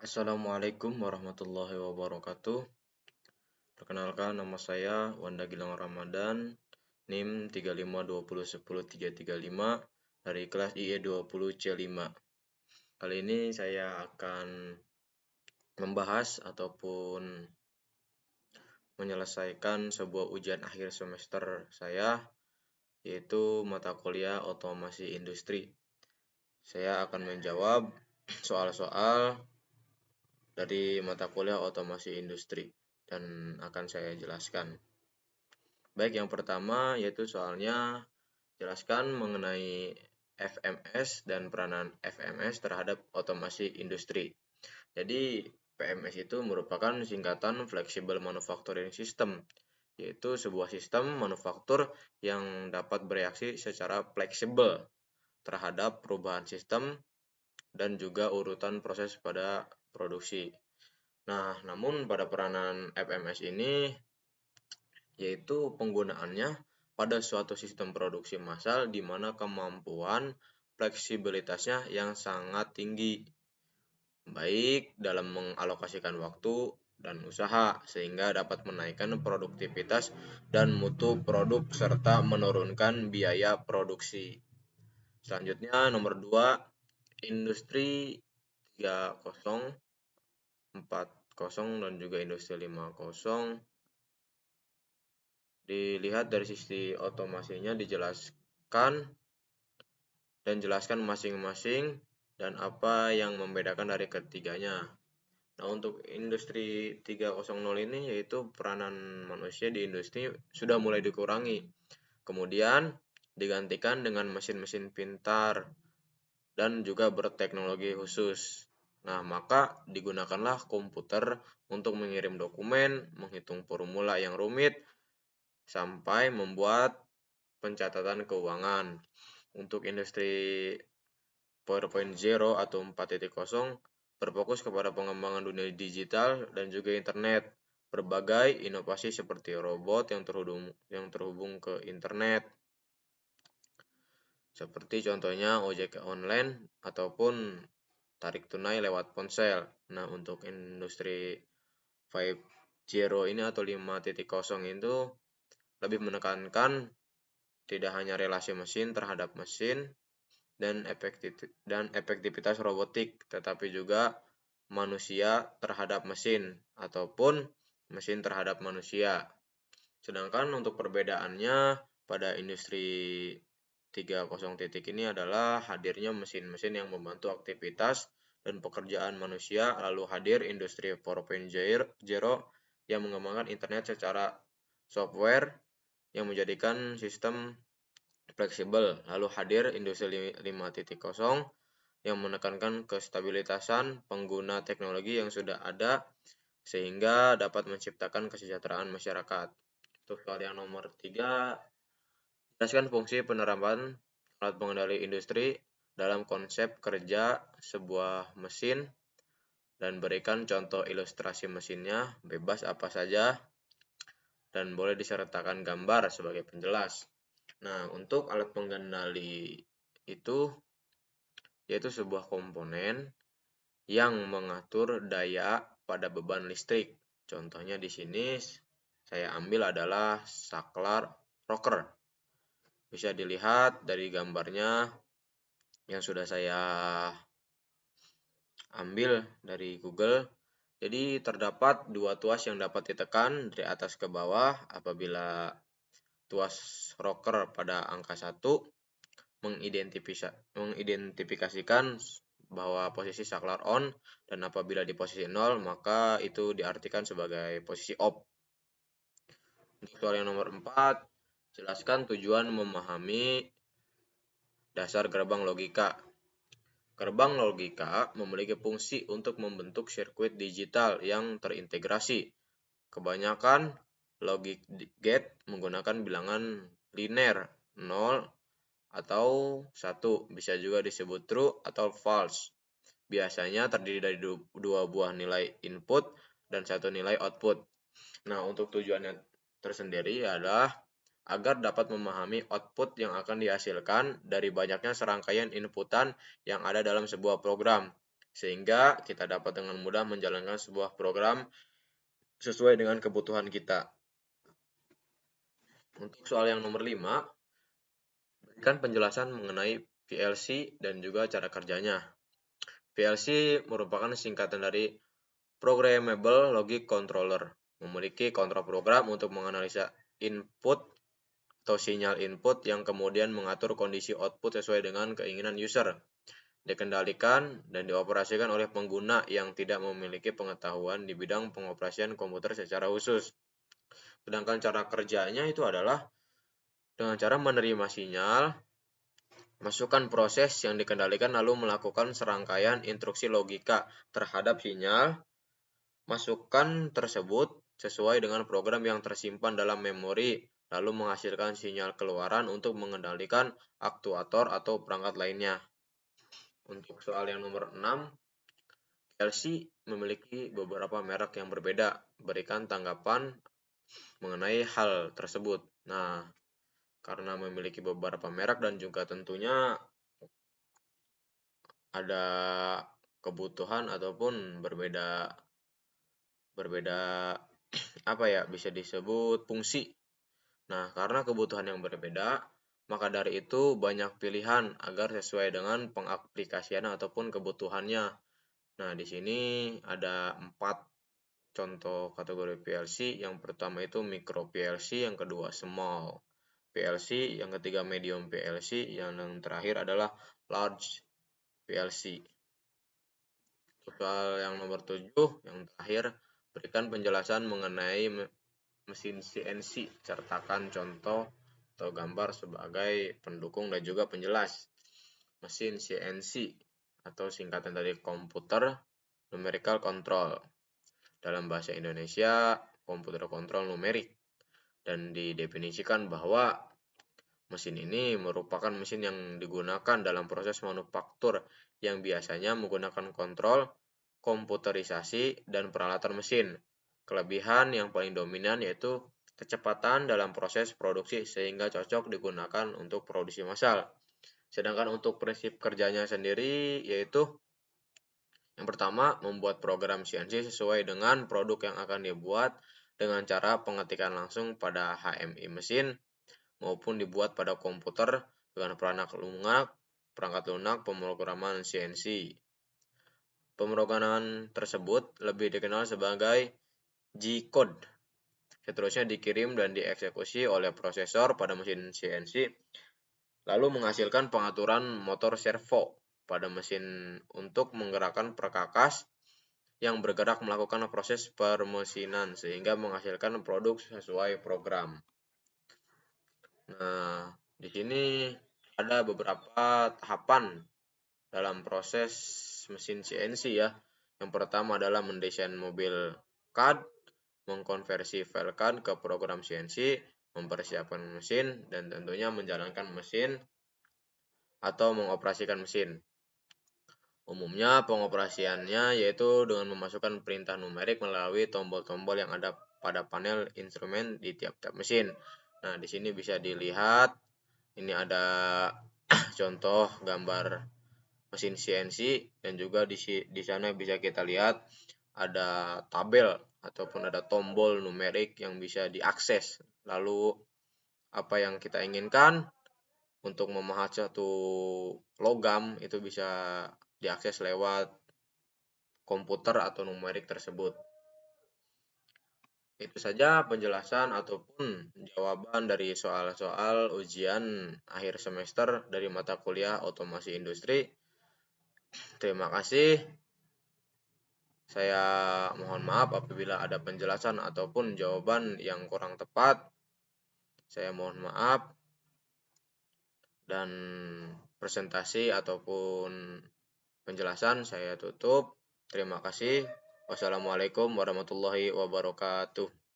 Assalamualaikum warahmatullahi wabarakatuh. Perkenalkan, nama saya Wanda Gilang Ramadan, NIM 3520100335 dari kelas IE20C5. Kali ini saya akan membahas ataupun menyelesaikan sebuah ujian akhir semester saya, yaitu mata kuliah otomasi industri. Saya akan menjawab soal-soal dari mata kuliah otomasi industri dan akan saya jelaskan. Baik, yang pertama yaitu soalnya jelaskan mengenai FMS dan peranan FMS terhadap otomasi industri. Jadi PMS itu merupakan singkatan Flexible Manufacturing System, yaitu sebuah sistem manufaktur yang dapat bereaksi secara fleksibel terhadap perubahan sistem dan juga urutan proses pada produksi. Nah, namun pada peranan FMS ini yaitu penggunaannya pada suatu sistem produksi massal di mana kemampuan fleksibilitasnya yang sangat tinggi, baik dalam mengalokasikan waktu dan usaha sehingga dapat menaikkan produktivitas dan mutu produk serta menurunkan biaya produksi. Selanjutnya nomor 2, industri 30, 40 dan juga industri 50. Dilihat dari sisi otomasinya dijelaskan dan jelaskan masing-masing dan apa yang membedakan dari ketiganya. Nah, untuk industri 3.0 ini yaitu peranan manusia di industri sudah mulai dikurangi. Kemudian digantikan dengan mesin-mesin pintar dan juga berteknologi khusus. Nah, maka digunakanlah komputer untuk mengirim dokumen, menghitung formula yang rumit, sampai membuat pencatatan keuangan. Untuk industri 4.0 atau 4.0 berfokus kepada pengembangan dunia digital dan juga internet. Berbagai inovasi seperti robot yang terhubung ke internet, seperti contohnya ojek online ataupun tarik tunai lewat ponsel. Nah, untuk industri 5.0 ini atau 5.0 itu lebih menekankan tidak hanya relasi mesin terhadap mesin dan efektivitas robotik, tetapi juga manusia terhadap mesin ataupun mesin terhadap manusia. Sedangkan untuk perbedaannya pada industri 3.0 ini adalah hadirnya mesin-mesin yang membantu aktivitas dan pekerjaan manusia, lalu hadir industri 4.0 yang mengembangkan internet secara software yang menjadikan sistem fleksibel, lalu hadir industri 5.0 yang menekankan kestabilitasan pengguna teknologi yang sudah ada sehingga dapat menciptakan kesejahteraan masyarakat. Untuk soal yang nomor 3, jelaskan fungsi penerapan alat pengendali industri dalam konsep kerja sebuah mesin dan berikan contoh ilustrasi mesinnya, bebas apa saja dan boleh disertakan gambar sebagai penjelas. Nah, untuk alat pengendali itu yaitu sebuah komponen yang mengatur daya pada beban listrik. Contohnya di sini saya ambil adalah saklar rocker. Bisa dilihat dari gambarnya yang sudah saya ambil dari Google. Jadi terdapat dua tuas yang dapat ditekan dari atas ke bawah apabila tuas rocker pada angka 1 mengidentifikasikan bahwa posisi saklar on, dan apabila di posisi 0 maka itu diartikan sebagai posisi off. Untuk soal yang nomor 4, jelaskan tujuan memahami dasar gerbang logika. Gerbang logika memiliki fungsi untuk membentuk sirkuit digital yang terintegrasi. Kebanyakan logic gate menggunakan bilangan linear 0 atau 1, bisa juga disebut true atau false. Biasanya terdiri dari dua buah nilai input dan satu nilai output. Nah, untuk tujuannya tersendiri adalah agar dapat memahami output yang akan dihasilkan dari banyaknya serangkaian inputan yang ada dalam sebuah program. sehingga kita dapat dengan mudah menjalankan sebuah program sesuai dengan kebutuhan kita. Untuk soal yang nomor 5, berikan penjelasan mengenai PLC dan juga cara kerjanya. PLC merupakan singkatan dari Programmable Logic Controller, memiliki kontrol program untuk menganalisa input atau sinyal input yang kemudian mengatur kondisi output sesuai dengan keinginan user. Dikendalikan dan dioperasikan oleh pengguna yang tidak memiliki pengetahuan di bidang pengoperasian komputer secara khusus. Sedangkan cara kerjanya itu adalah dengan cara menerima sinyal, masukkan proses yang dikendalikan lalu melakukan serangkaian instruksi logika terhadap sinyal, masukan tersebut sesuai dengan program yang tersimpan dalam memori, lalu menghasilkan sinyal keluaran untuk mengendalikan aktuator atau perangkat lainnya. Untuk soal yang nomor 6, PLC memiliki beberapa merek yang berbeda. Berikan tanggapan mengenai hal tersebut. Nah, karena memiliki beberapa merek dan juga tentunya ada kebutuhan ataupun berbeda apa ya, bisa disebut fungsi. Nah, karena kebutuhan yang berbeda, maka dari itu banyak pilihan agar sesuai dengan pengaplikasian ataupun kebutuhannya. Nah, di sini ada 4 contoh kategori PLC. Yang pertama itu micro PLC, yang kedua small PLC, yang ketiga medium PLC, yang terakhir adalah large PLC. Soal yang nomor 7, yang terakhir, berikan penjelasan mengenai mesin CNC, sertakan contoh atau gambar sebagai pendukung dan juga penjelas. Mesin CNC atau singkatan dari Computer Numerical Control. Dalam bahasa Indonesia, komputer kontrol numerik. Dan didefinisikan bahwa mesin ini merupakan mesin yang digunakan dalam proses manufaktur yang biasanya menggunakan kontrol, komputerisasi, dan peralatan mesin. Kelebihan yang paling dominan yaitu kecepatan dalam proses produksi sehingga cocok digunakan untuk produksi massal. Sedangkan untuk prinsip kerjanya sendiri yaitu yang pertama, membuat program CNC sesuai dengan produk yang akan dibuat dengan cara pengetikan langsung pada HMI mesin maupun dibuat pada komputer dengan perangkat lunak pemrograman CNC. Pemrograman tersebut lebih dikenal sebagai G-code. Seterusnya dikirim dan dieksekusi oleh prosesor pada mesin CNC, lalu menghasilkan pengaturan motor servo pada mesin untuk menggerakkan perkakas yang bergerak melakukan proses permesinan sehingga menghasilkan produk sesuai program. Nah, di sini ada beberapa tahapan dalam proses mesin CNC ya. Yang pertama adalah mendesain mobil CAD, mengkonversi file CAD ke program CNC, mempersiapkan mesin, dan tentunya menjalankan mesin atau mengoperasikan mesin. Umumnya pengoperasiannya yaitu dengan memasukkan perintah numerik melalui tombol-tombol yang ada pada panel instrumen di tiap-tiap mesin. Nah, di sini bisa dilihat, ini ada contoh gambar mesin CNC dan juga di sana bisa kita lihat ada tabel ataupun ada tombol numerik yang bisa diakses. Lalu apa yang kita inginkan untuk memahat satu logam itu bisa diakses lewat komputer atau numerik tersebut. Itu saja penjelasan ataupun jawaban dari soal-soal ujian akhir semester dari mata kuliah otomasi industri. Terima kasih. Saya mohon maaf apabila ada penjelasan ataupun jawaban yang kurang tepat. Saya mohon maaf. Dan presentasi ataupun penjelasan saya tutup. Terima kasih. Wassalamualaikum warahmatullahi wabarakatuh.